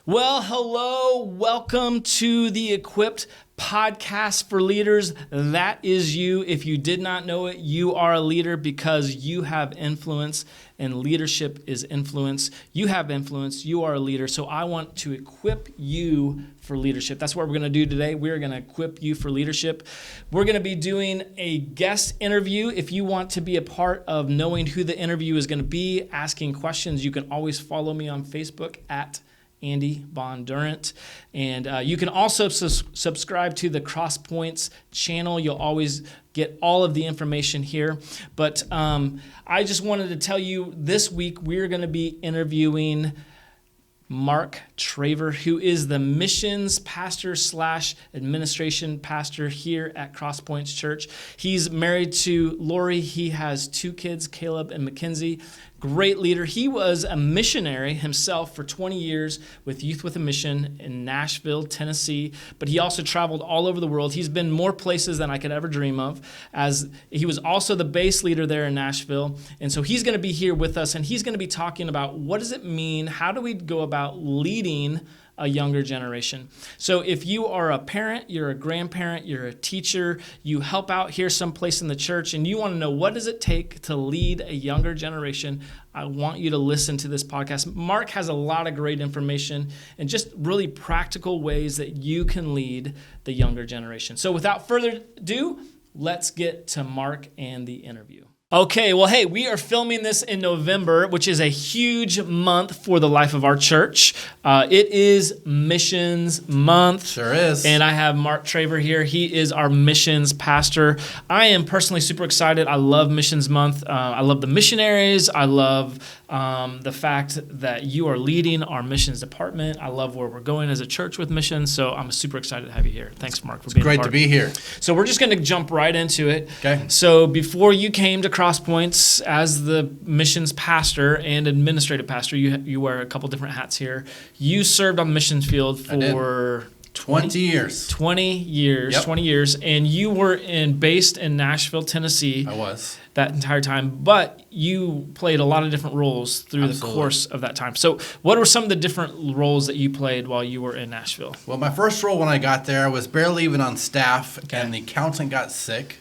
Well, hello. Welcome to the Equipped Podcast for Leaders. That is you. If you did not know it, you are a leader because you have influence, and leadership is influence. You have influence. You are a leader. So I want to equip you for leadership. That's what we're going to do today. We're going to equip you for leadership. We're going to be doing a guest interview. If you want to be a part of knowing who the interview is going to be, asking questions, you can always follow me on Facebook at Andy Bondurant. And you can also subscribe to the Crosspoints channel. You'll always get all of the information here. But I just wanted to tell you this week we're going to be interviewing Mark Traver, who is the missions pastor / administration pastor here at Crosspoints Church. He's married to Lori. He has 2 kids, Caleb and Mackenzie. Great leader. He was a missionary himself for 20 years with Youth with a Mission in Nashville, Tennessee, but he also traveled all over the world. He's been more places than I could ever dream of, as he was also the base leader there in Nashville. And so he's going to be here with us, and he's going to be talking about what does it mean, how do we go about leading a younger generation. So if you are a parent, you're a grandparent, you're a teacher, you help out here someplace in the church, and you want to know what does it take to lead a younger generation, I want you to listen to this podcast. Mark has a lot of great information and just really practical ways that you can lead the younger generation. So without further ado, let's get to Mark and the interview. Okay, well, hey, we are filming this in November, which is a huge month for the life of our church. It is Missions Month. Sure is. And I have Mark Traver here. He is our missions pastor. I am personally super excited. I love Missions Month. I love the missionaries. I love the fact that you are leading our missions department. I love where we're going as a church with missions. So I'm super excited to have you here. Thanks, Mark, for being a part. Great to be here. So we're just going to jump right into it. Okay. So before you came to Crosspoints as the missions pastor and administrative pastor, you wear a couple different hats here. You served on the missions field for 20 years. 20 years. Yep. 20 years. And you were based in Nashville, Tennessee. I was. That entire time. But you played a lot of different roles through the course of that time. So what were some of the different roles that you played while you were in Nashville? Well, my first role when I got there, I was barely even on staff, and the accountant got sick,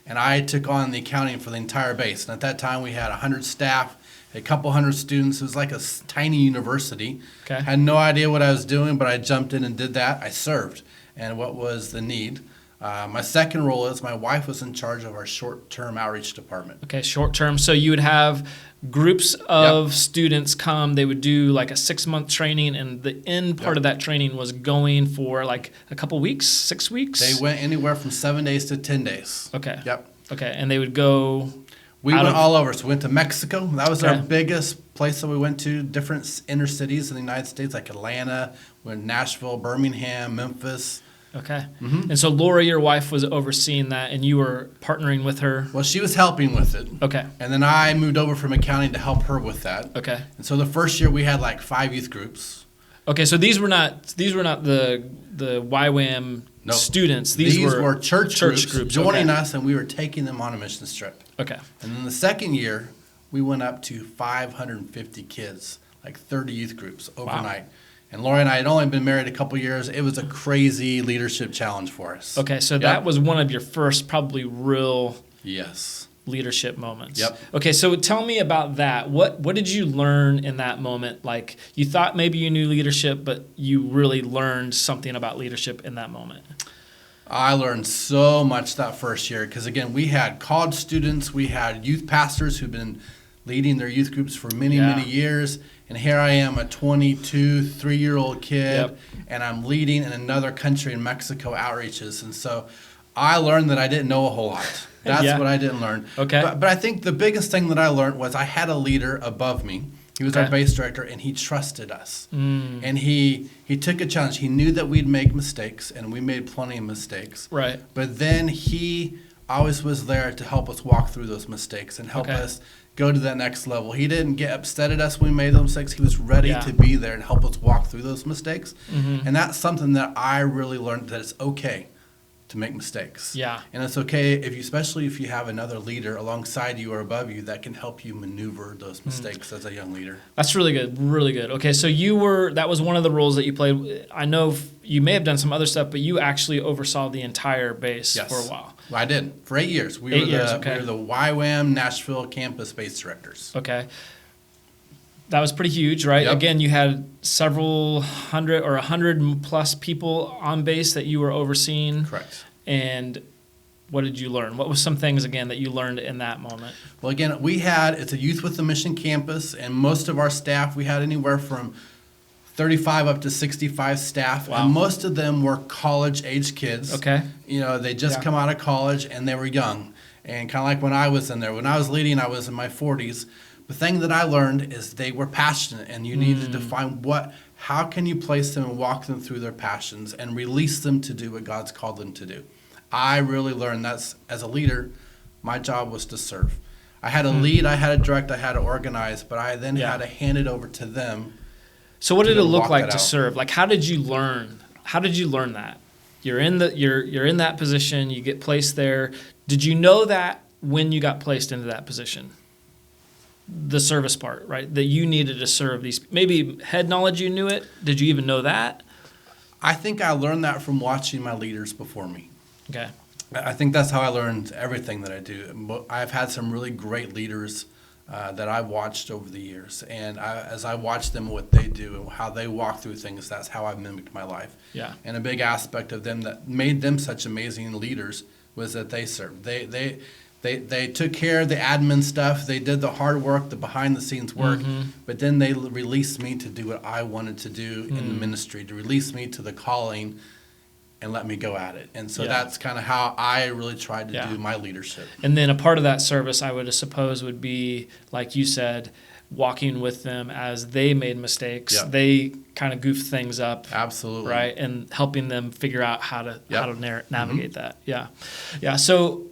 and I took on the accounting for the entire base. And at that time, we had 100 staff, a couple hundred students. It was like a tiny university. Okay. I had no idea what I was doing, but I jumped in and did that. I served, and what was the need. My second role is my wife was in charge of our short-term outreach department. Okay, short-term. So you would have groups of students come. They would do like a 6-month training, and the end part of that training was going for like a couple weeks, 6 weeks? They went anywhere from 7 days to 10 days. Okay. Yep. Okay, and they would go... We went all over. So we went to Mexico. That was our biggest place that we went to. Different inner cities in the United States, like Atlanta, we went to Nashville, Birmingham, Memphis. Okay. Mm-hmm. And so Lori, your wife, was overseeing that, and you were partnering with her? Well, she was helping with it. Okay. And then I moved over from accounting to help her with that. Okay. And so the first year we had like 5 youth groups. Okay, so these were not the YWAM students. These were church groups joining us, and we were taking them on a mission trip. Okay. And then the second year, we went up to 550 kids, like 30 youth groups overnight. Wow. And Lori and I had only been married a couple years. It was a crazy leadership challenge for us. Okay, so that was one of your first probably real leadership moments. Yep. Okay, so tell me about that. What did you learn in that moment? Like, you thought maybe you knew leadership, but you really learned something about leadership in that moment. I learned so much that first year because, again, we had college students. We had youth pastors who've been leading their youth groups for many years. And here I am, a 22, 3-year-old kid, and I'm leading in another country in Mexico outreaches. And so I learned that I didn't know a whole lot. That's what I didn't learn. Okay. But I think the biggest thing that I learned was I had a leader above me. He was our base director, and he trusted us. And he took a challenge. He knew that we'd make mistakes, and we made plenty of mistakes. Right. But then he always was there to help us walk through those mistakes and help us go to that next level. He didn't get upset at us when we made those mistakes. He was ready to be there and help us walk through those mistakes. And that's something that I really learned, that it's okay to make mistakes. Yeah. And it's okay especially if you have another leader alongside you or above you that can help you maneuver those mistakes as a young leader. That's really good. Really good. Okay, so that was one of the roles that you played. I know you may have done some other stuff, but you actually oversaw the entire base for a while. Well, I did. For 8 years. We were the YWAM Nashville campus base directors. Okay. That was pretty huge, right? Yep. Again, you had several hundred or 100 plus people on base that you were overseeing. Correct. And what did you learn? What was some things, again, that you learned in that moment? Well, again, it's a Youth with a Mission campus, and most of our staff, we had anywhere from 35 up to 65 staff. Wow. And most of them were college-age kids. Okay. They just come out of college, and they were young. And kind of like when I was in there. When I was leading, I was in my 40s. The thing that I learned is they were passionate, and you needed to find how can you place them and walk them through their passions and release them to do what God's called them to do. I really learned as a leader, my job was to serve. I had to lead, I had to direct, I had to organize, but I then had to hand it over to them. So what did it look like to serve? Like, how did you learn? How did you learn that? You're in that position, you get placed there. Did you know that when you got placed into that position? The service part, right? That you needed to serve these. Maybe head knowledge, you knew it. Did you even know that? I think I learned that from watching my leaders before me. Okay. I think that's how I learned everything that I do. I've had some really great leaders that I've watched over the years. And as I watch them, what they do and how they walk through things, that's how I've mimicked my life. Yeah. And a big aspect of them that made them such amazing leaders was that they served. They took care of the admin stuff. They did the hard work, the behind-the-scenes work. But then they released me to do what I wanted to do in the ministry, to release me to the calling and let me go at it. And so that's kind of how I really tried to do my leadership. And then a part of that service, I would suppose, would be, like you said, walking with them as they made mistakes. Yep. They kind of goofed things up. Absolutely. Right? And helping them figure out how to navigate that. Yeah. Yeah. So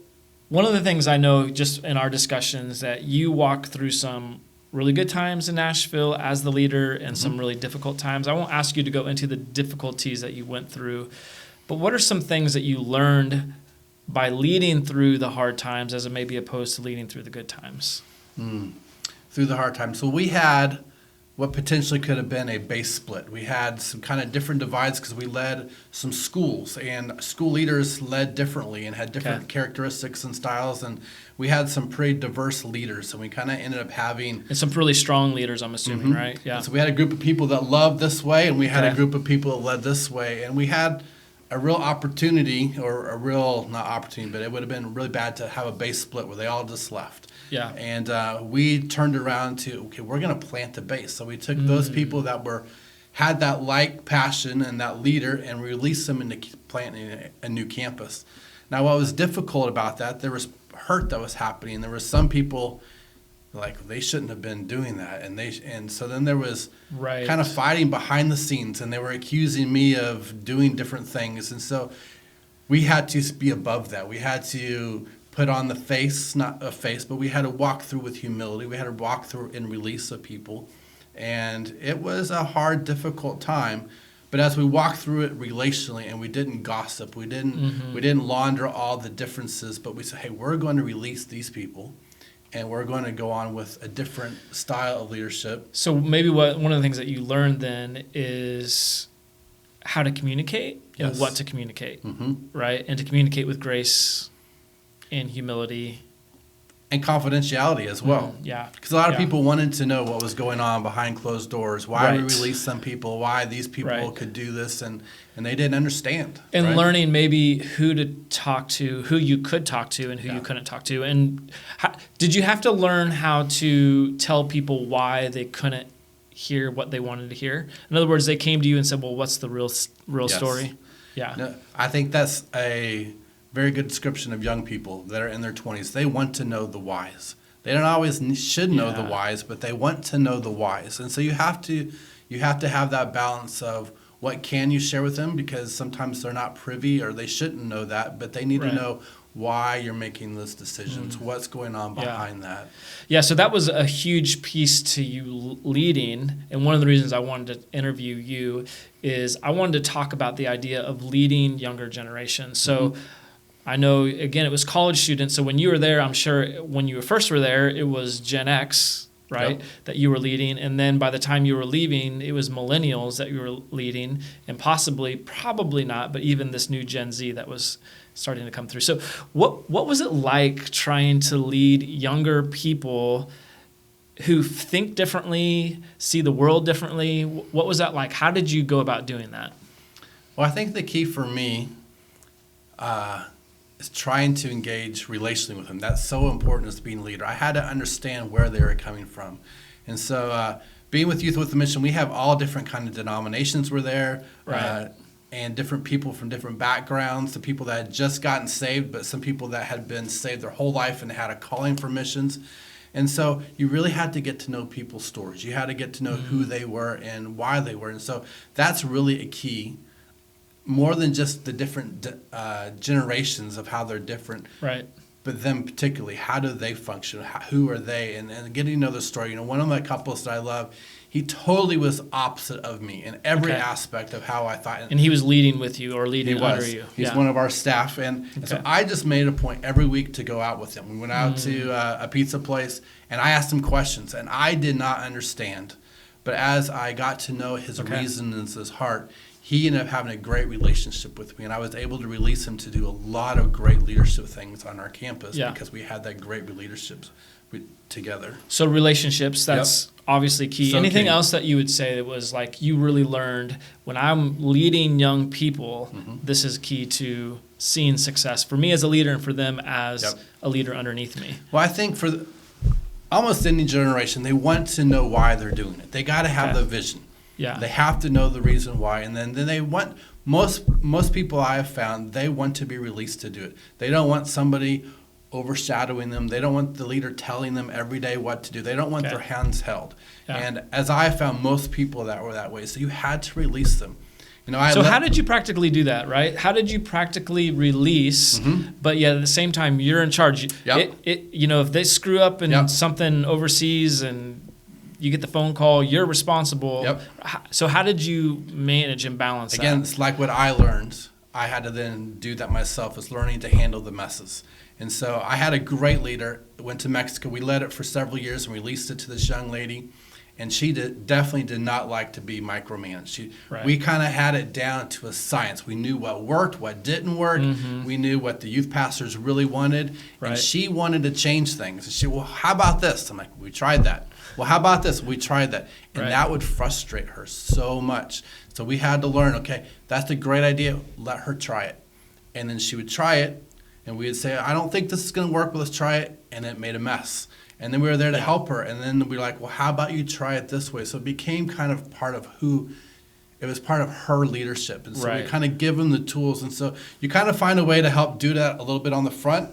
one of the things I know just in our discussions that you walk through some really good times in Nashville as the leader and some really difficult times. I won't ask you to go into the difficulties that you went through, but what are some things that you learned by leading through the hard times as maybe opposed to leading through the good times? Through the hard times. So we had what potentially could have been a base split. We had some kind of different divides because we led some schools, and school leaders led differently and had different characteristics and styles, and we had some pretty diverse leaders, and we kind of ended up having... And some really strong leaders, I'm assuming, right? Yeah. And so we had a group of people that loved this way, and we had a group of people that led this way, and we had a real opportunity, or a real, not opportunity, but it would have been really bad to have a base split where they all just left. Yeah. And we turned around to, okay, we're going to plant a base. So we took those people that had that like passion and that leader and released them into planting a new campus. Now, what was difficult about that, there was hurt that was happening. There were some people like they shouldn't have been doing that, and so then there was kind of fighting behind the scenes, and they were accusing me of doing different things, and so we had to be above that. We had to put on the face, not a face, but we had to walk through with humility. We had to walk through in release of people, and it was a hard, difficult time. But as we walked through it relationally, and we didn't gossip, we didn't launder all the differences, but we said, hey, we're going to release these people, and we're going to go on with a different style of leadership. So maybe one of the things that you learned then is how to communicate and what to communicate, right? And to communicate with grace and humility. And confidentiality as well. Yeah. Because a lot of people wanted to know what was going on behind closed doors, why we released some people, why these people could do this, and they didn't understand. And learning maybe who to talk to, who you could talk to, and who you couldn't talk to. And did you have to learn how to tell people why they couldn't hear what they wanted to hear? In other words, they came to you and said, well, what's the real story? Yeah. No, I think that's a very good description of young people that are in their 20s. They want to know the whys. They don't always should know the whys, but they want to know the whys. And so you have to have that balance of what can you share with them, because sometimes they're not privy or they shouldn't know that, but they need to know why you're making those decisions, what's going on behind that. Yeah, so that was a huge piece to you leading. And one of the reasons I wanted to interview you is I wanted to talk about the idea of leading younger generations. So I know, again, it was college students. So when you were there, I'm sure when you first were there, it was Gen X, right, that you were leading. And then by the time you were leaving, it was millennials that you were leading, and probably not, but even this new Gen Z that was starting to come through. So what was it like trying to lead younger people who think differently, see the world differently? What was that like? How did you go about doing that? Well, I think the key for me is trying to engage relationally with them. That's so important as being a leader. I had to understand where they were coming from. And so being with Youth with a Mission, we have all different kind of denominations were there. And different people from different backgrounds, the people that had just gotten saved, but some people that had been saved their whole life and had a calling for missions. And so you really had to get to know people's stories. You had to get to know who they were and why they were. And so that's really a key, more than just the different generations of how they're different. Right. But them particularly, how do they function? Who are they? And getting to know the story. You know, one of my couples that I love, he totally was opposite of me in every aspect of how I thought. And he was leading with you or leading under you. He's one of our staff. And so I just made a point every week to go out with him. We went out to a pizza place, and I asked him questions, and I did not understand. But as I got to know his reason and his heart, he ended up having a great relationship with me, and I was able to release him to do a lot of great leadership things on our campus because we had that great leadership together. So relationships, that's obviously key. So anything key. Else that you would say that was like you really learned when I'm leading young people, this is key to seeing success for me as a leader and for them as a leader underneath me? Well, I think for almost any generation, they want to know why they're doing it. They got to have the vision. Yeah. They have to know the reason why. And then they want, most people I have found, they want to be released to do it. They don't want somebody overshadowing them. They don't want the leader telling them every day what to do. They don't want their hands held. And as I found most people that were that way, so you had to release them. You know, how did you practically do that, right? How did you practically release, but yet at the same time, you're in charge? You know, if they screw up in something overseas and you get the phone call, you're responsible. So how did you manage and balance that? Again, it's like what I learned. I had to then do that myself, is learning to handle the messes. And so I had a great leader, went to Mexico. We led it for several years and released it to this young lady. And she definitely did not like to be micromanaged. We kind of had it down to a science. We knew what worked, what didn't work. We knew what the youth pastors really wanted. And she wanted to change things. And she, well, how about this? I'm like, we tried that. Well, how about this? We tried that. And that would frustrate her so much. So we had to learn, okay, that's a great idea. Let her try it. And then she would try it. And we would say, I don't think this is going to work, but let's try it. And it made a mess. And then we were there to help her. And then we were like, well, how about you try it this way? So it became kind of part of it was part of her leadership. And so we kind of give them the tools. And so you kind of find a way to help do that a little bit on the front.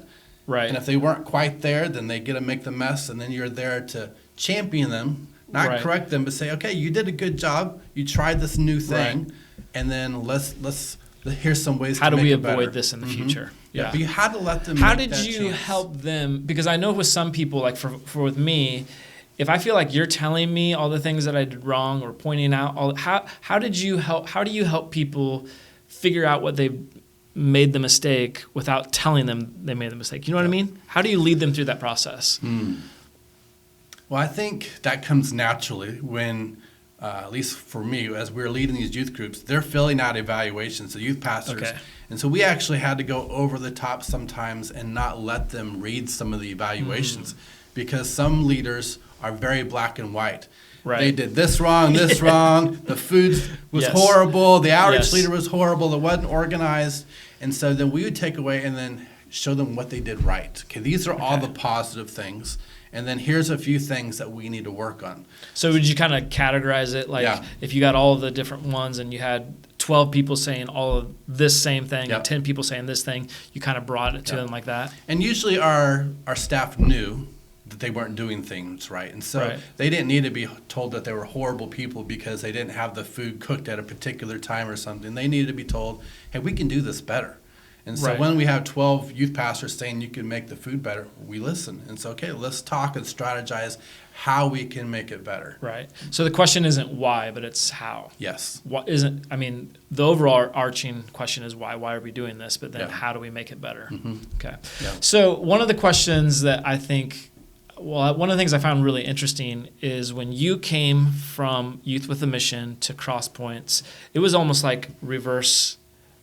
And if they weren't quite there, then they get to make the mess. And then you're there to champion them, not correct them, but say, okay, you did a good job. You tried this new thing. And then let's here's some ways how to do make we it better. avoid this in the future? But you had to let them How make did that you chance. help them? Because I know with some people, like for with me, if I feel like you're telling me all the things that I did wrong or pointing out, how do you help people figure out what they made the mistake without telling them they made the mistake? You know what I mean? How do you lead them through that process? Well, I think that comes naturally when, at least for me, as we're leading these youth groups, they're filling out evaluations, the youth pastors. And so we actually had to go over the top sometimes and not let them read some of the evaluations because some leaders are very black and white. They did this wrong, this wrong. The food was horrible. The outreach leader was horrible. It wasn't organized. And so then we would take away and then show them what they did right. Okay, these are all the positive things. And then here's a few things that we need to work on. So would you kind of categorize it? Like if you got all of the different ones and you had 12 people saying all of this same thing and 10 people saying this thing, you kind of brought it to them like that? And usually our staff knew that they weren't doing things right. And so they didn't need to be told that they were horrible people because they didn't have the food cooked at a particular time or something. They needed to be told, hey, we can do this better. And so when we have 12 youth pastors saying you can make the food better, we listen. And so, okay, let's talk and strategize how we can make it better. Right. So the question isn't why, but it's how. Yes. What isn't? I mean, the overall arching question is why. Why are we doing this? But then how do we make it better? Mm-hmm. Okay. Yeah. So one of the questions that I think, one of the things I found really interesting is when you came from Youth with a Mission to Crosspoints, it was almost like reverse,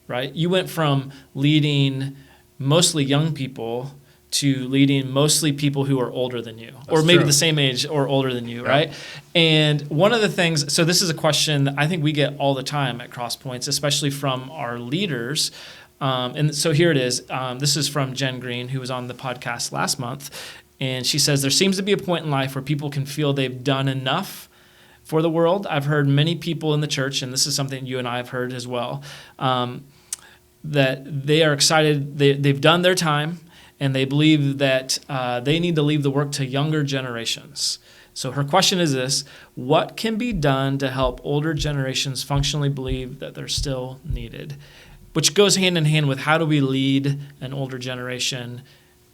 right? You went from leading mostly young people to leading mostly people who are older than you, or maybe the same age or older than you, right? And one of the things, so this is a question that I think we get all the time at Crosspoints, especially from our leaders. And so here it is. This is from Jen Green, who was on the podcast last month. And she says, there seems to be a point in life where people can feel they've done enough for the world. I've heard many people in the church, and this is something you and I have heard as well, that they are excited, they've done their time, and they believe that they need to leave the work to younger generations. So her question is this: what can be done to help older generations functionally believe that they're still needed? Which goes hand in hand with how do we lead an older generation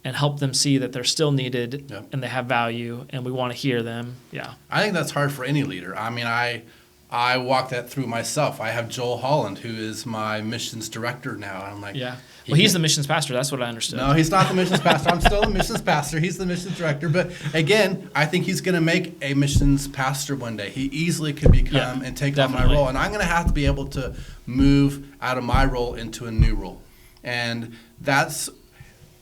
and help them see that they're still needed and they have value and we want to hear them. Yeah. I think that's hard for any leader. I mean, I walk that through myself. I have Joel Holland, who is my missions director now. I'm like, well, he's the missions pastor. That's what I understood. No, he's not the missions pastor. I'm still the missions pastor. He's the missions director. But again, I think he's going to make a missions pastor one day. He easily could become and take on my role. And I'm going to have to be able to move out of my role into a new role. And that's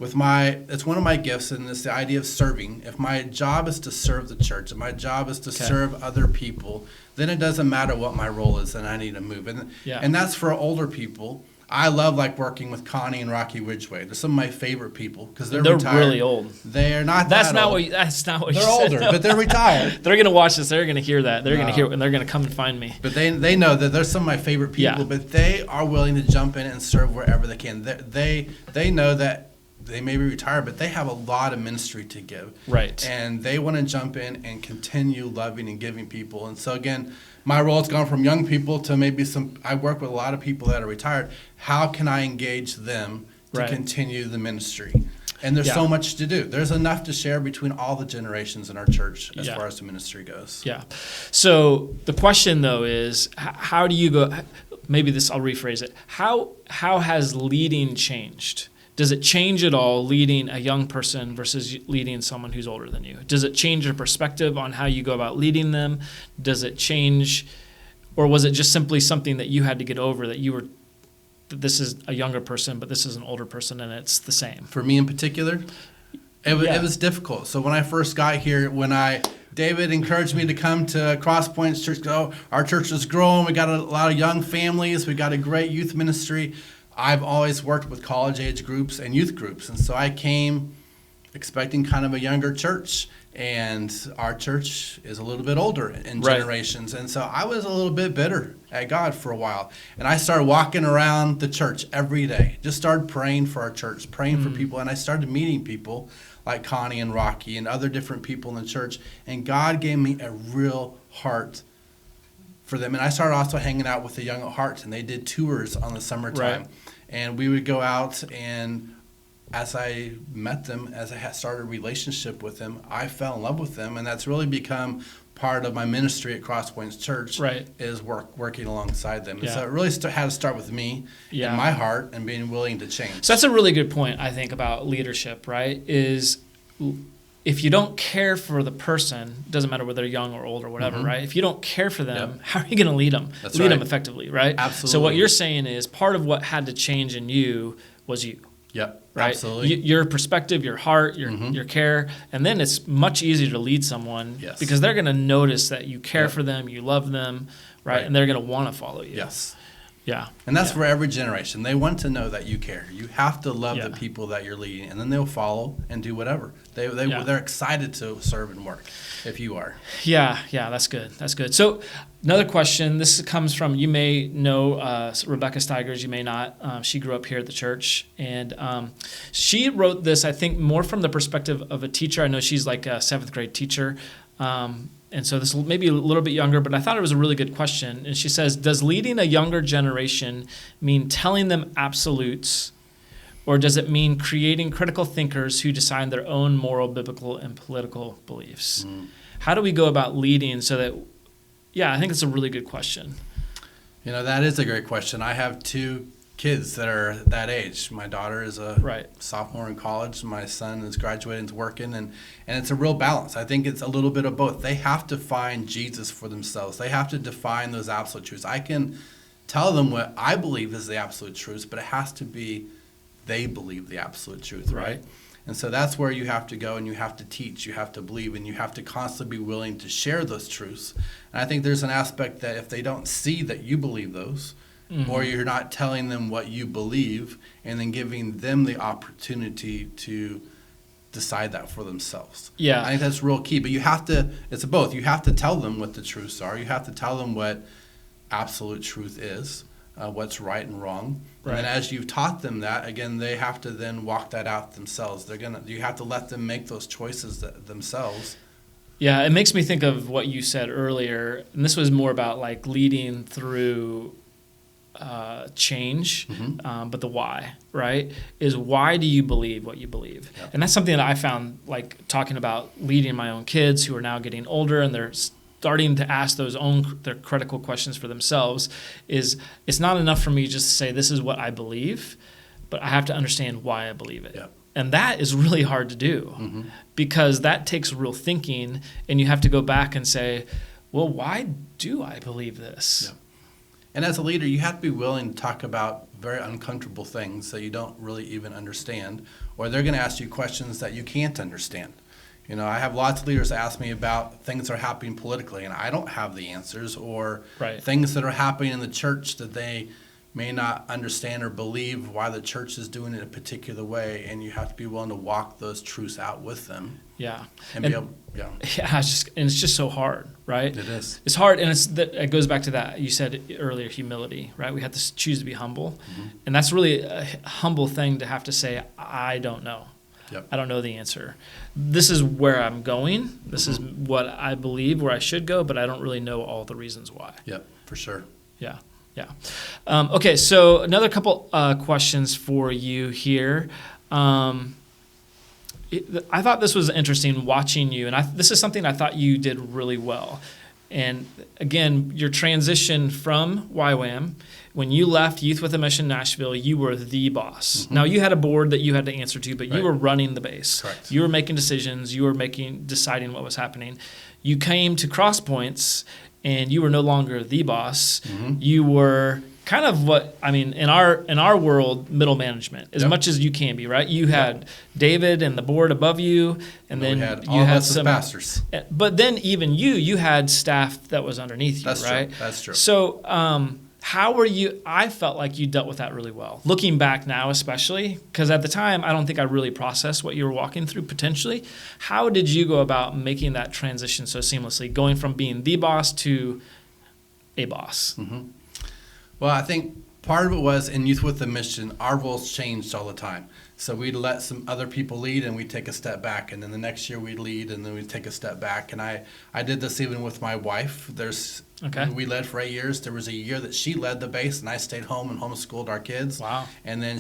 it's one of my gifts, and it's the idea of serving. If my job is to serve the church, if my job is to serve other people, then it doesn't matter what my role is, and I need to move. And that's for older people. I love working with Connie and Rocky Ridgway. They're some of my favorite people because they're retired. Really old. They're not. That's not old. what. That's not what. They're you older, said. but they're retired. They're gonna watch this. They're gonna hear that. They're gonna hear, and they're gonna come and find me. But they know that they're some of my favorite people. But they are willing to jump in and serve wherever they can. They know that they may be retired, but they have a lot of ministry to give. Right. And they want to jump in and continue loving and giving people. And so again, my role has gone from young people to maybe I work with a lot of people that are retired. How can I engage them to continue the ministry? And there's so much to do. There's enough to share between all the generations in our church as far as the ministry goes. Yeah. So the question though is, how do you go, maybe I'll rephrase it. How has leading changed? Does it change at all leading a young person versus leading someone who's older than you? Does it change your perspective on how you go about leading them? Does it change, or was it just simply something that you had to get over, that this is a younger person, but this is an older person, and it's the same? For me in particular, it was difficult. So when I first got here, David encouraged me to come to Crosspoints Church. Our church is growing. We got a lot of young families. We got a great youth ministry. I've always worked with college age groups and youth groups. And so I came expecting kind of a younger church. And our church is a little bit older in generations. And so I was a little bit bitter at God for a while. And I started walking around the church every day. Just started praying for our church, praying for people. And I started meeting people like Connie and Rocky and other different people in the church. And God gave me a real heart for them. And I started also hanging out with the young at heart. And they did tours on the summertime. And we would go out, and as I met them, as I had started a relationship with them, I fell in love with them. And that's really become part of my ministry at Crosspoints Church, is working alongside them. And so it really had to start with me and my heart and being willing to change. So that's a really good point, I think, about leadership, right? Is if you don't care for the person, doesn't matter whether they're young or old or whatever, right? If you don't care for them, how are you going to lead them? That's lead them effectively, right? Absolutely. So what you're saying is part of what had to change in you was you. Yep, right? Absolutely. Your perspective, your heart, your care, and then it's much easier to lead someone because they're going to notice that you care for them, you love them, right? And they're going to want to follow you. Yes. Yeah. And that's for every generation. They want to know that you care. You have to love the people that you're leading, and then they'll follow and do whatever. They're excited to serve and work if you are. Yeah, that's good. That's good. So another question, this comes from, you may know Rebecca Steigers, you may not. She grew up here at the church, and she wrote this, I think, more from the perspective of a teacher. I know she's like a 7th grade teacher. And so this may be a little bit younger, but I thought it was a really good question. And she says, does leading a younger generation mean telling them absolutes Or does it mean creating critical thinkers who decide their own moral, biblical, and political beliefs? How do we go about leading so that, I think it's a really good question. That is a great question. I have 2 kids that are that age. My daughter is a sophomore in college. My son is graduating, is working, and it's a real balance. I think it's a little bit of both. They have to find Jesus for themselves. They have to define those absolute truths. I can tell them what I believe is the absolute truth, but it has to be they believe the absolute truth, right? And so that's where you have to go, and you have to teach, you have to believe, and you have to constantly be willing to share those truths. And I think there's an aspect that if they don't see that you believe those, or you're not telling them what you believe and then giving them the opportunity to decide that for themselves. Yeah. I think that's real key. But it's both. You have to tell them what the truths are. You have to tell them what absolute truth is, what's right and wrong. Right. And then as you've taught them that, again, they have to then walk that out themselves. You have to let them make those choices themselves. Yeah, it makes me think of what you said earlier, and this was more about like leading through change, but the why, right, is why do you believe what you believe? Yep. And that's something that I found, like talking about leading my own kids who are now getting older and they're starting to ask their critical questions for themselves, is it's not enough for me just to say this is what I believe, but I have to understand why I believe it. Yep. And that is really hard to do because that takes real thinking, and you have to go back and say, well, why do I believe this? Yep. And as a leader, you have to be willing to talk about very uncomfortable things that you don't really even understand, or they're going to ask you questions that you can't understand. I have lots of leaders ask me about things that are happening politically, and I don't have the answers, or things that are happening in the church that they may not understand or believe why the church is doing it a particular way, and you have to be willing to walk those truths out with them. Yeah. And be able, it's just so hard, right? It is. It's hard, and it goes back to that you said earlier, humility, right? We have to choose to be humble, and that's really a humble thing to have to say, I don't know. Yep. I don't know the answer. This is where I'm going. This is what I believe where I should go, but I don't really know all the reasons why. Yep, for sure. Yeah. Okay, so another couple questions for you here. I thought this was interesting watching you, and this is something I thought you did really well. And again, your transition from YWAM, when you left Youth with a Mission Nashville, you were the boss. Now, you had a board that you had to answer to, but you were running the base. Correct. You were making decisions. You were deciding what was happening. You came to Crosspoints, and you were no longer the boss. You were kind of in our world, middle management, as much as you can be, right? You had David and the board above you, and then you had some pastors. But then even you had staff that was underneath you, That's right? True. That's true. So how were you? I felt like you dealt with that really well. Looking back now, especially, because at the time, I don't think I really processed what you were walking through potentially. How did you go about making that transition so seamlessly, going from being the boss to a boss? Well, I think part of it was in Youth with a Mission, our roles changed all the time. So we'd let some other people lead, and we'd take a step back. And then the next year we'd lead, and then we'd take a step back. And I did this even with my wife. We led for 8 years. There was a year that she led the base, and I stayed home and homeschooled our kids. Wow. And then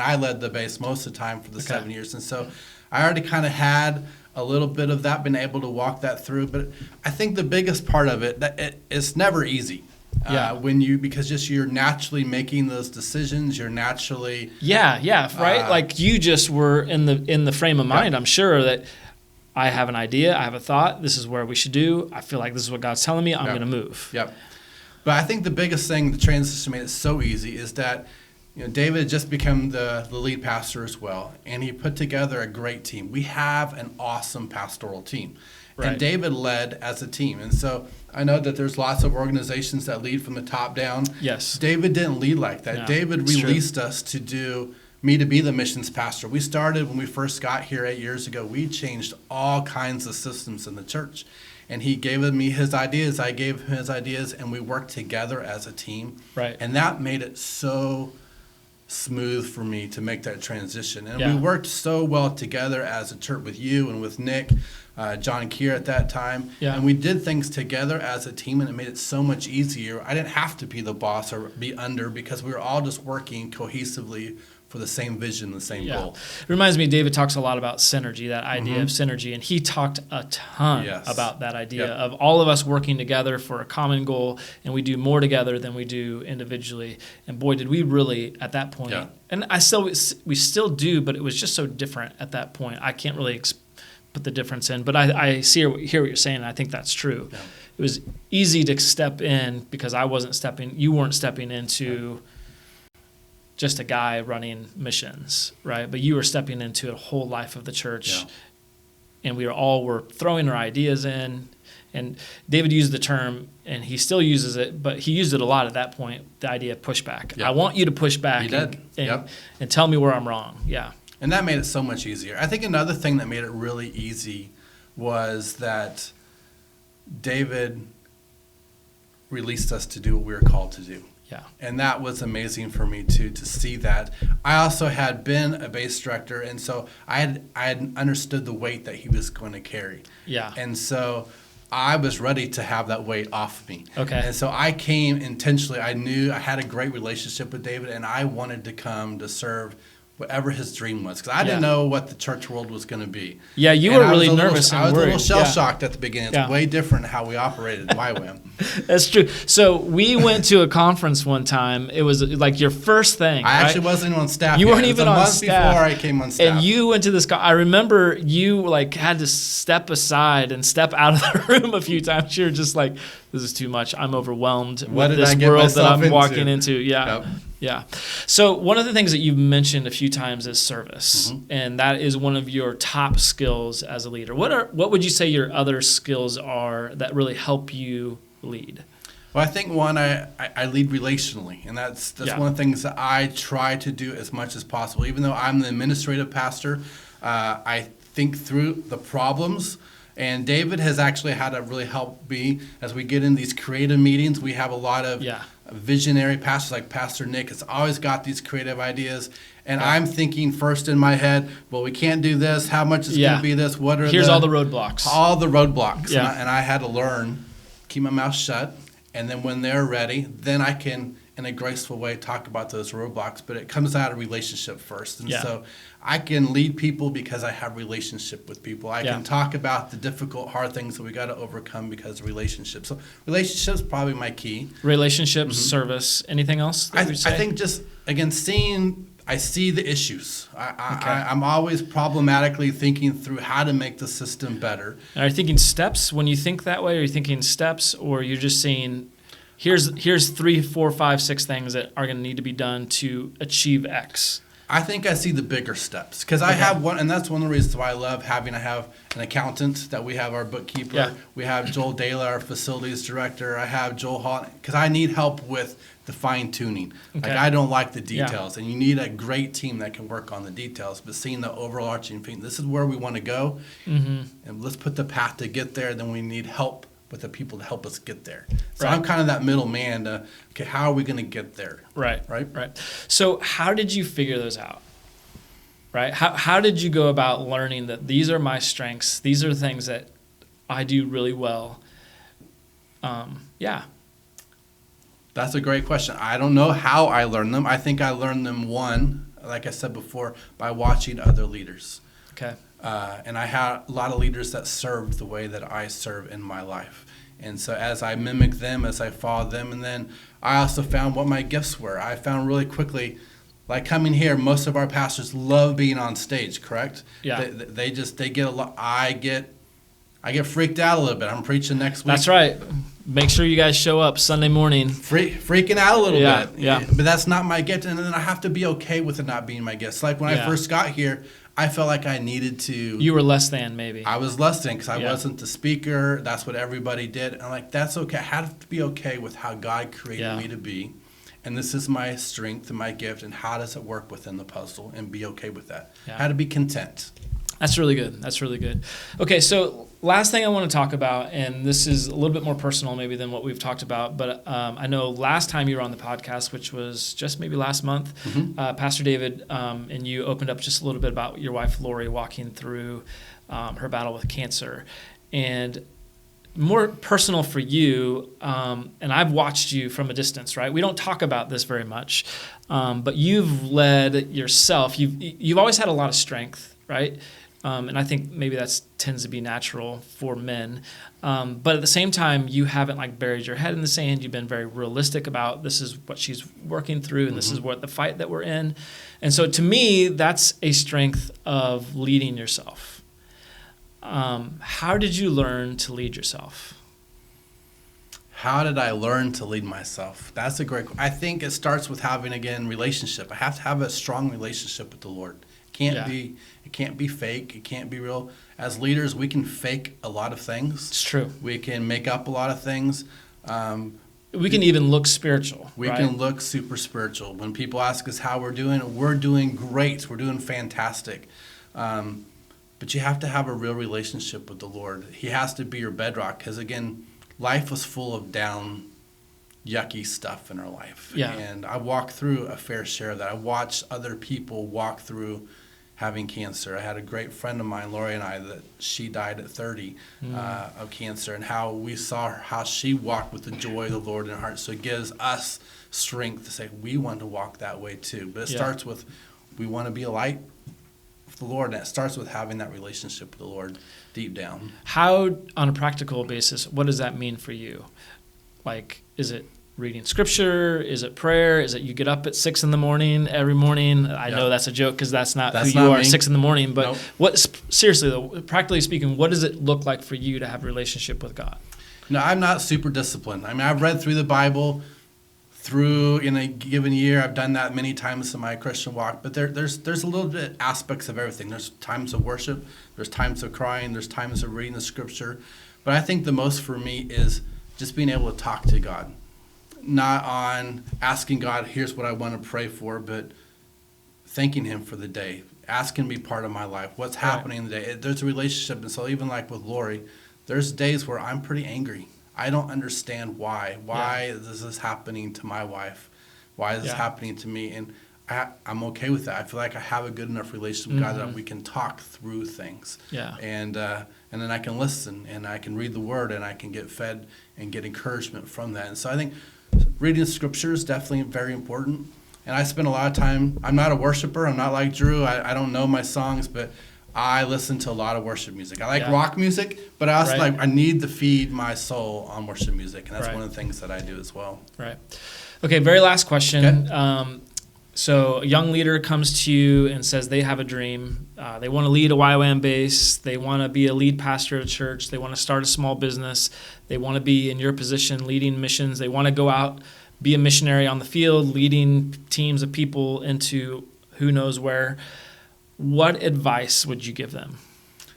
I led the base most of the time for the 7 years. And so I already kind of had a little bit of that, been able to walk that through. But I think the biggest part of it's never easy. Because you're naturally making those decisions, you're naturally right. Like you just were in the frame of mind. I'm sure that I have an idea, I have a thought. This is where we should do. I feel like this is what God's telling me. I'm going to move. Yep. But I think the biggest thing, the transition made it so easy, is that David had just become the lead pastor as well, and he put together a great team. We have an awesome pastoral team. Right. And David led as a team. And so I know that there's lots of organizations that lead from the top down. Yes. David didn't lead like that. No, David released us to be the missions pastor. We started when we first got here 8 years ago. We changed all kinds of systems in the church. And he gave me his ideas. I gave him his ideas. And we worked together as a team. Right. And that made it so smooth for me to make that transition. And we worked so well together as a church with you and with Nick, John Keir at that time. Yeah. And we did things together as a team, and it made it so much easier. I didn't have to be the boss or be under, because we were all just working cohesively for the same vision, the same goal. It reminds me, David talks a lot about synergy, that idea of synergy, and he talked a ton about that idea of all of us working together for a common goal, and we do more together than we do individually. And boy, did we really at that point. And we still do, but it was just so different at that point. I can't really put the difference in, but I hear what you're saying, and I think that's true. Yeah. It was easy to step in because you weren't stepping into just a guy running missions, right? But you were stepping into a whole life of the church, and we were throwing our ideas in. And David used the term, and he still uses it, but he used it a lot at that point, the idea of pushback. I want you to push back and tell me where I'm wrong. Yeah. And that made it so much easier. I think another thing that made it really easy was that David released us to do what we were called to do. Yeah. And that was amazing for me too, to see that. I also had been a bass director, and so I had understood the weight that he was going to carry. Yeah. And so I was ready to have that weight off me. Okay. And so I came intentionally. I knew I had a great relationship with David, and I wanted to come to serve whatever his dream was, because I didn't know what the church world was going to be. Yeah, you were really nervous. I was a little shell-shocked at the beginning. It's way different how we operated at YWAM. That's true. So we went to a conference one time. It was like your first thing. I actually wasn't even on staff. You weren't even on staff. It was a month before I came on staff. And you went to this. I remember you had to step aside and step out of the room a few times. You were just like, "This is too much. I'm overwhelmed with this world that I'm walking into." Yeah. Yep. Yeah. So one of the things that you've mentioned a few times is service, and that is one of your top skills as a leader. What would you say your other skills are that really help you lead? Well, I think one, I lead relationally, and that's one of the things that I try to do as much as possible. Even though I'm the administrative pastor, I think through the problems. And David has actually had to really help me as we get in these creative meetings. We have a lot of visionary pastors like Pastor Nick has always got these creative ideas. And I'm thinking first in my head, well, we can't do this. How much is going to be this? Here's all the roadblocks. All the roadblocks. Yeah. And I had to learn, keep my mouth shut. And then when they're ready, then I can, in a graceful way, talk about those roadblocks. But it comes out of relationship first. And so I can lead people because I have relationship with people. I can talk about the difficult, hard things that we got to overcome because of relationships. So relationships is probably my key. Relationships, service, anything else that I think just, again, I see the issues. I'm always problematically thinking through how to make the system better. Are you thinking steps when you think that way? Are you thinking steps, or you're just saying, here's 3, 4, 5, 6 things that are going to need to be done to achieve X? I think I see the bigger steps because I have one, and that's one of the reasons why I love having. I have an accountant that we have, our bookkeeper. Yeah. We have Joel Dayla, our facilities director. I have Joel Hall because I need help with the fine tuning. Okay. Like I don't like the details, and you need a great team that can work on the details. But seeing the overarching thing, this is where we want to go, and let's put the path to get there. Then we need help with the people to help us get there. So I'm kind of that middle man to, okay, how are we going to get there? Right. So how did you figure those out? Right? How did you go about learning that these are my strengths? These are things that I do really well. That's a great question. I don't know how I learned them. I think I learned them, one, like I said before, by watching other leaders. Okay. And I had a lot of leaders that served the way that I serve in my life. And so as I mimic them, as I follow them, and then I also found what my gifts were. I found really quickly, like coming here, most of our pastors love being on stage, correct? Yeah. They get a lot. I get freaked out a little bit. I'm preaching next week. That's right. Make sure you guys show up Sunday morning. Freaking out a little bit. Yeah. But that's not my gift, and then I have to be okay with it not being my gift. So like when I first got here, I felt like I needed to. You were less than, maybe. I was less than because I wasn't the speaker. That's what everybody did. And I'm like, that's okay. I have to be okay with how God created me to be. And this is my strength and my gift. And how does it work within the puzzle? And be okay with that. Yeah. How to be content. That's really good. Okay, so last thing I want to talk about, and this is a little bit more personal maybe than what we've talked about, but I know last time you were on the podcast, which was just maybe last month, Pastor David and you opened up just a little bit about your wife, Lori, walking through her battle with cancer. And more personal for you, and I've watched you from a distance, right? We don't talk about this very much, but you've led yourself. You've always had a lot of strength, right? And I think maybe that tends to be natural for men. But at the same time, you haven't like buried your head in the sand. You've been very realistic about this is what she's working through, and this is what the fight that we're in. And so to me, that's a strength of leading yourself. How did you learn to lead yourself? How did I learn to lead myself? That's a great. I think it starts with having, again, relationship. I have to have a strong relationship with the Lord. It can't be fake. It can't be real. As leaders, we can fake a lot of things. It's true. We can make up a lot of things. We can even look spiritual. We can look super spiritual. When people ask us how we're doing great. We're doing fantastic. But you have to have a real relationship with the Lord. He has to be your bedrock because, again, life was full of down, yucky stuff in our life. Yeah. And I walked through a fair share of that. I watched other people walk through having cancer. I had a great friend of mine, Lori and I, that she died at 30 of cancer, and how we saw how she walked with the joy of the Lord in her heart. So it gives us strength to say we want to walk that way too. But it starts with we want to be a light for the Lord, and it starts with having that relationship with the Lord deep down. How, on a practical basis, what does that mean for you? Like, is it reading scripture? Is it prayer? Is it you get up at 6 a.m. every morning? I know that's a joke because that's not who you are at 6 a.m. But what, seriously though, practically speaking, what does it look like for you to have a relationship with God? No, I'm not super disciplined. I mean, I've read through the Bible through in a given year. I've done that many times in my Christian walk. But there's a little bit aspects of everything. There's times of worship. There's times of crying. There's times of reading the scripture. But I think the most for me is just being able to talk to God. Not on asking God, here's what I want to pray for, but thanking him for the day. Asking to be part of my life. What's happening in the day. There's a relationship. And so even like with Lori, there's days where I'm pretty angry. I don't understand why. Why is this happening to my wife? Why is this happening to me? And I'm okay with that. I feel like I have a good enough relationship with God that we can talk through things. Yeah. And then I can listen and I can read the Word and I can get fed and get encouragement from that. And so I think reading scripture is definitely very important. And I spend a lot of time, I'm not a worshiper. I'm not like Drew. I don't know my songs, but I listen to a lot of worship music. I like rock music, but I also I need to feed my soul on worship music. And that's one of the things that I do as well. Right. Okay, very last question. Okay. So a young leader comes to you and says they have a dream. They want to lead a YWAM base. They want to be a lead pastor at a church. They want to start a small business. They want to be in your position leading missions. They want to go out, be a missionary on the field, leading teams of people into who knows where. What advice would you give them?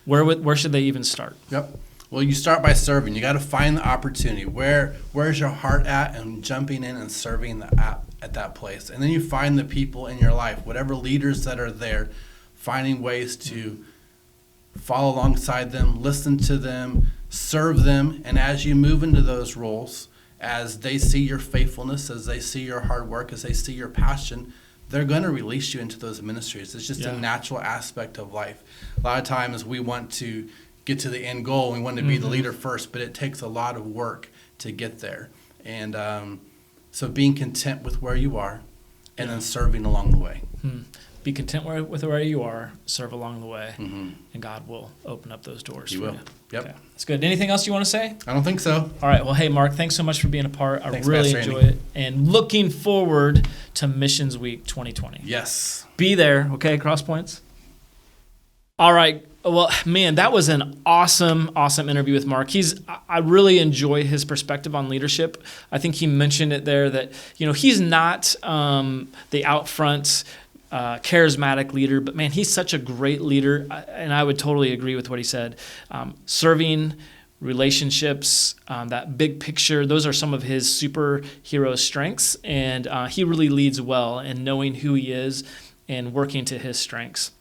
Where should they even start? Yep. Well, you start by serving. You got to find the opportunity. Where's your heart at, and jumping in and serving at that place. And then you find the people in your life, whatever leaders that are there, finding ways to follow alongside them, listen to them, serve them. And as you move into those roles, as they see your faithfulness, as they see your hard work, as they see your passion, they're going to release you into those ministries. It's just a natural aspect of life. A lot of times we want to get to the end goal. We want to be the leader first, but it takes a lot of work to get there. And so being content with where you are and then serving along the way. Be content with where you are, serve along the way, and God will open up those doors for you. Yep. Okay. That's good. Anything else you want to say? I don't think so. All right. Well, hey, Mark, thanks so much for being a part. Thanks, really Pastor enjoy Andy. it. And looking forward to Missions Week 2020. Yes. Be there, okay, Crosspoints? All right. Well, man, that was an awesome interview with Mark. I really enjoy his perspective on leadership. I think he mentioned it there that, he's not the out front charismatic leader, but man, he's such a great leader. And I would totally agree with what he said. Serving, relationships, that big picture, those are some of his superhero strengths. And he really leads well in knowing who he is and working to his strengths.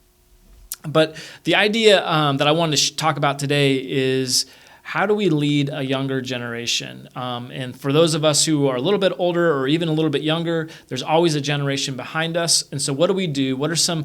But the idea that I wanted to talk about today is how do we lead a younger generation? And for those of us who are a little bit older or even a little bit younger, there's always a generation behind us. And so what do we do? What are some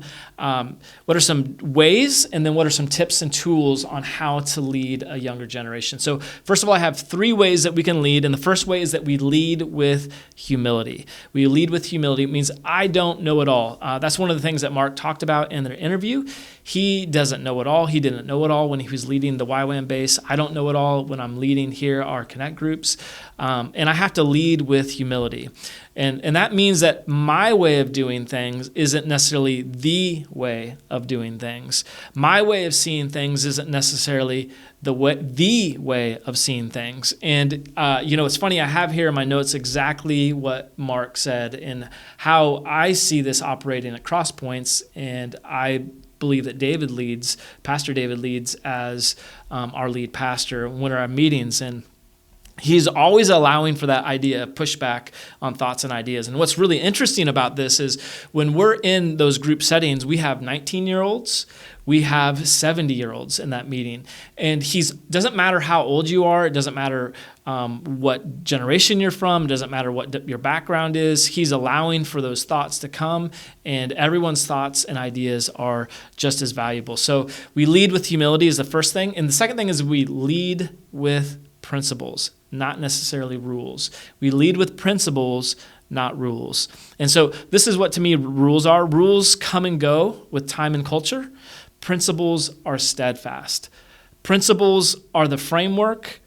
ways, and then what are some tips and tools on how to lead a younger generation? So first of all, I have 3 ways that we can lead. And the first way is that we lead with humility. We lead with humility. It means I don't know it all. That's one of the things that Mark talked about in their interview. He doesn't know it all. He didn't know it all when he was leading the YWAM base. I don't know it all when I'm leading here our Connect groups. And I have to lead with humility. And that means that my way of doing things isn't necessarily the way of doing things. My way of seeing things isn't necessarily the way of seeing things. And, it's funny, I have here in my notes exactly what Mark said and how I see this operating at Crosspoints. And I believe that Pastor David leads as our lead pastor when our meetings. And he's always allowing for that idea of pushback on thoughts and ideas. And what's really interesting about this is when we're in those group settings, we have 19-year-olds, we have 70-year-olds in that meeting. And doesn't matter how old you are, it doesn't matter what generation you're from, it doesn't matter what your background is. He's allowing for those thoughts to come, and everyone's thoughts and ideas are just as valuable. So we lead with humility is the first thing. And the second thing is we lead with principles, not necessarily rules. We lead with principles, not rules. And so this is what to me rules are. Rules come and go with time and culture. Principles are steadfast. Principles are the framework.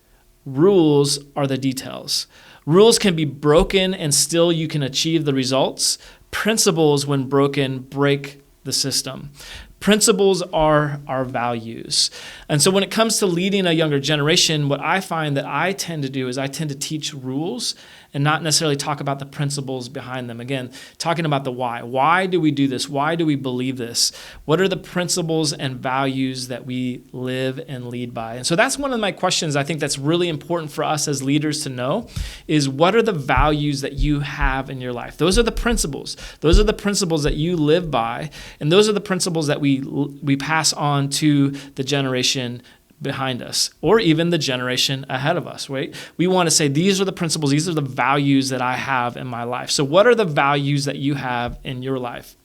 Rules are the details. Rules can be broken and still you can achieve the results. Principles, when broken, break the system. Principles are our values. And so when it comes to leading a younger generation, what I find that I tend to do is I tend to teach rules and not necessarily talk about the principles behind them. Again, talking about the why. Why do we do this? Why do we believe this? What are the principles and values that we live and lead by? And so that's one of my questions I think that's really important for us as leaders to know is what are the values that you have in your life? Those are the principles. Those are the principles that you live by, and those are the principles that we pass on to the generation behind us, or even the generation ahead of us, right? We want to say, these are the principles, these are the values that I have in my life. So what are the values that you have in your life?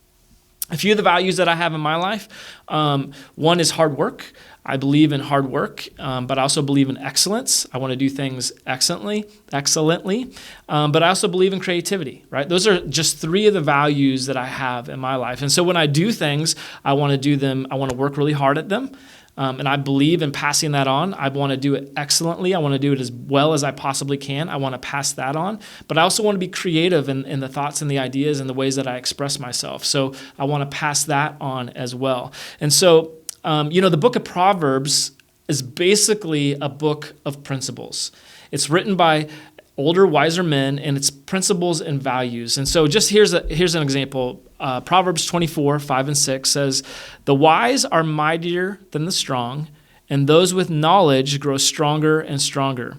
A few of the values that I have in my life, one is hard work. I believe in hard work, but I also believe in excellence. I want to do things excellently. But I also believe in creativity, right? Those are just 3 of the values that I have in my life. And so when I do things, I want to do them, I want to work really hard at them. And I believe in passing that on. I want to do it excellently. I want to do it as well as I possibly can. I want to pass that on. But I also want to be creative in the thoughts and the ideas and the ways that I express myself. So I want to pass that on as well. And so, the book of Proverbs is basically a book of principles. It's written by older, wiser men, and it's principles and values. And so just here's an example. Proverbs 24, 5 and 6 says, "The wise are mightier than the strong, and those with knowledge grow stronger and stronger.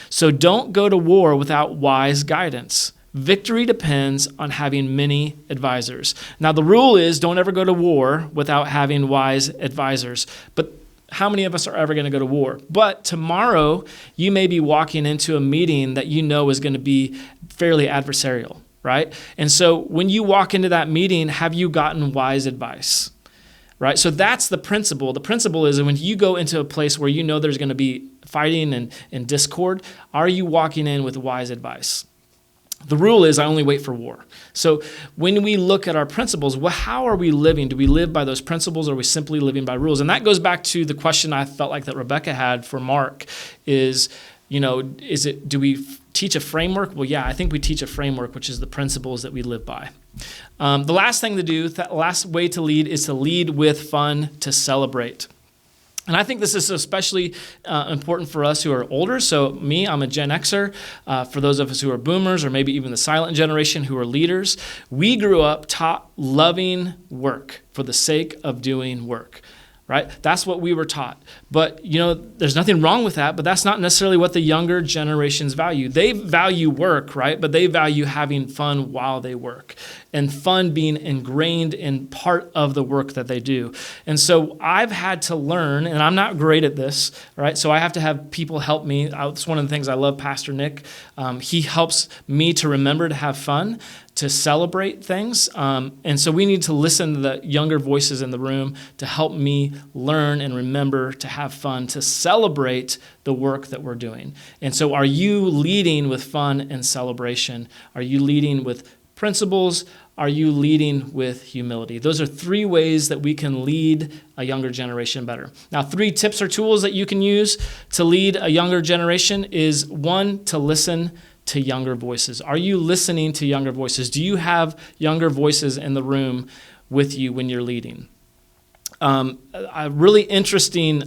So don't go to war without wise guidance. Victory depends on having many advisors." Now, the rule is don't ever go to war without having wise advisors. But how many of us are ever going to go to war? But tomorrow, you may be walking into a meeting that you know is going to be fairly adversarial, right? And so when you walk into that meeting, have you gotten wise advice, right? So that's the principle. The principle is that when you go into a place where you know there's going to be fighting and discord, are you walking in with wise advice? The rule is I only wait for war. So when we look at our principles, how are we living? Do we live by those principles, or are we simply living by rules? And that goes back to the question I felt like that Rebecca had for Mark is, do we teach a framework? Well, yeah, I think we teach a framework, which is the principles that we live by. The last thing to do, the last way to lead is to lead with fun, to celebrate. And I think this is especially important for us who are older. So me, I'm a Gen Xer. For those of us who are boomers, or maybe even the silent generation who are leaders, we grew up taught loving work for the sake of doing work. right? That's what we were taught. But, there's nothing wrong with that, but that's not necessarily what the younger generations value. They value work, right? But they value having fun while they work, and fun being ingrained in part of the work that they do. And so I've had to learn, and I'm not great at this, right? So I have to have people help me. It's one of the things I love, Pastor Nick. He helps me to remember to have fun, to celebrate things. And so we need to listen to the younger voices in the room to help me learn and remember to have fun, to celebrate the work that we're doing. And so are you leading with fun and celebration? Are you leading with principles? Are you leading with humility? Those are 3 ways that we can lead a younger generation better. Now, 3 tips or tools that you can use to lead a younger generation is 1, to listen to younger voices. Are you listening to younger voices? Do you have younger voices in the room with you when you're leading? A really interesting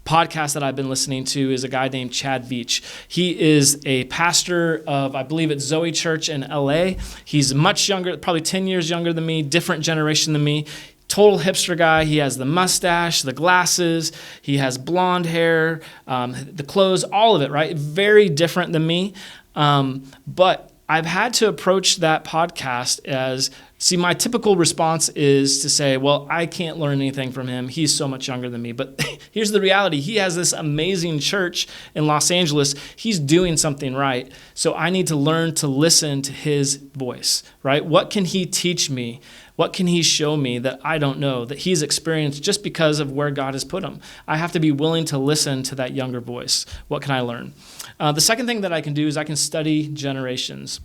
podcast that I've been listening to is a guy named Chad Veach. He is a pastor of, I believe it's Zoe Church in LA. He's much younger, probably 10 years younger than me, different generation than me. Total hipster guy. He has the mustache, the glasses, he has blonde hair, the clothes, all of it, right? Very different than me. But I've had to approach that podcast as, my typical response is to say, well, I can't learn anything from him. He's so much younger than me. But here's the reality. He has this amazing church in Los Angeles. He's doing something right. So I need to learn to listen to his voice, right? What can he teach me? What can he show me that I don't know, that he's experienced just because of where God has put him? I have to be willing to listen to that younger voice. What can I learn? The second thing that I can do is I can study generations.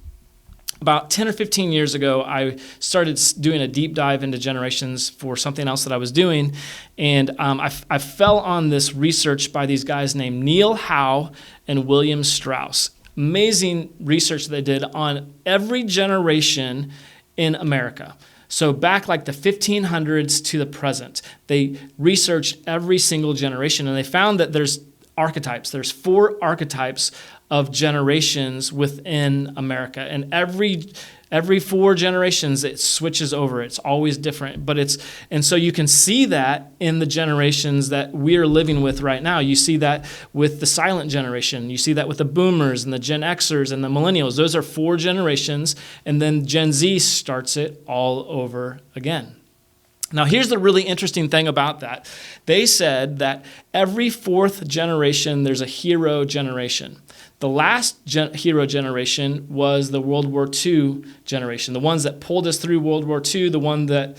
About 10 or 15 years ago, I started doing a deep dive into generations for something else that I was doing. And I fell on this research by these guys named Neil Howe and William Strauss. Amazing research they did on every generation in America. So back like the 1500s to the present, they researched every single generation, and they found that there's archetypes. There's 4 archetypes of generations within America, and every 4 generations it switches over. It's always different, and so you can see that in the generations that we're living with right now. You see that with the silent generation. You see that with the boomers and the Gen Xers and the millennials. Those are 4 generations, and then Gen Z starts it all over again. Now, here's the really interesting thing about that. They said that every 4th generation, there's a hero generation. The last hero generation was the World War II generation, the ones that pulled us through World War II, the one that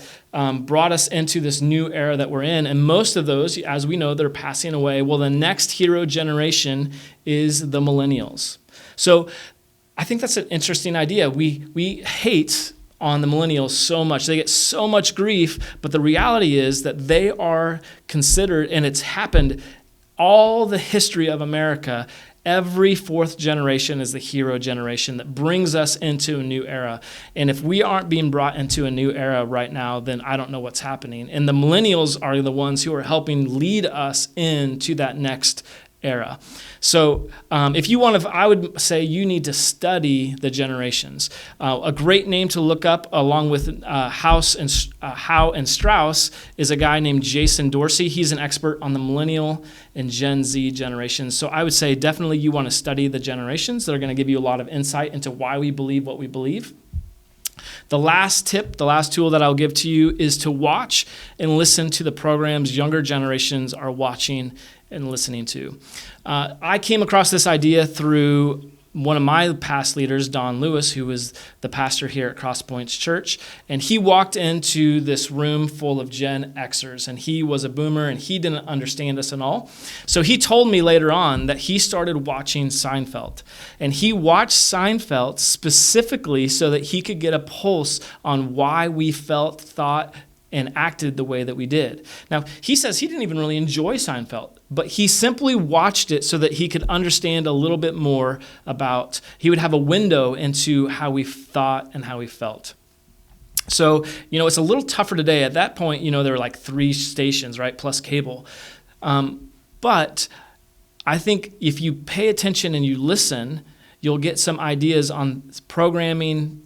brought us into this new era that we're in. And most of those, as we know, they're passing away. Well, the next hero generation is the millennials. So I think that's an interesting idea. We hate on the millennials so much. They get so much grief, but the reality is that they are considered, and it's happened all the history of America. Every 4th generation is the hero generation that brings us into a new era. And if we aren't being brought into a new era right now, then I don't know what's happening. And the millennials are the ones who are helping lead us into that next era. So if you want to, I would say you need to study the generations. A great name to look up along with Howe and Strauss is a guy named Jason Dorsey. He's an expert on the millennial and Gen Z generations. So I would say definitely you want to study the generations. That are going to give you a lot of insight into why we believe what we believe. The last tip, the last tool that I'll give to you is to watch and listen to the programs younger generations are watching and listening to. I came across this idea through one of my past leaders, Don Lewis, who was the pastor here at Crosspointskc, and he walked into this room full of Gen Xers, and he was a boomer, and he didn't understand us at all. So he told me later on that he started watching Seinfeld, and he watched Seinfeld specifically so that he could get a pulse on why we felt, thought, and acted the way that we did. Now, he says he didn't even really enjoy Seinfeld, but he simply watched it so that he could understand a little bit more about, he would have a window into how we thought and how we felt. So, it's a little tougher today. At that point, there were like 3 stations, right, plus cable. But I think if you pay attention and you listen, You'll get some ideas on programming,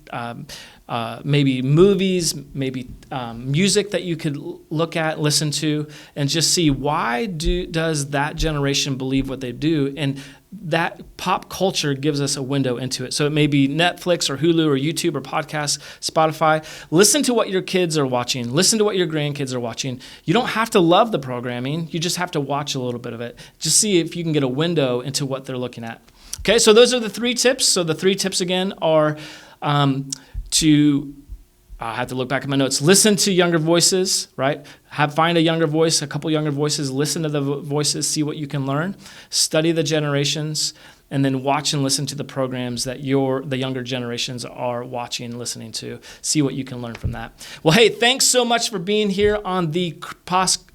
maybe movies, maybe music that you could look at, listen to, and just see why does that generation believe what they do. And that pop culture gives us a window into it. So it may be Netflix or Hulu or YouTube or podcasts, Spotify. Listen to what your kids are watching. Listen to what your grandkids are watching. You don't have to love the programming. You just have to watch a little bit of it. Just see if you can get a window into what they're looking at. Okay, so those are the 3 tips. So the 3 tips again are I have to look back at my notes. Listen to younger voices, right? Find a younger voice, a couple younger voices. Listen to the voices, see what you can learn. Study the generations, and then watch and listen to the programs that the younger generations are watching and listening to. See what you can learn from that. Well, hey, thanks so much for being here on the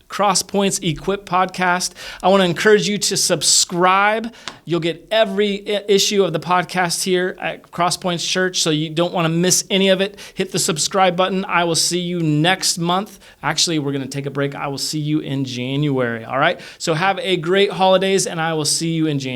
Crosspoints Equip podcast. I want to encourage you to subscribe. You'll get every issue of the podcast here at Crosspoints Church, so you don't want to miss any of it. Hit the subscribe button. I will see you next month. Actually, we're going to take a break. I will see you in January, all right? So have a great holidays, and I will see you in January.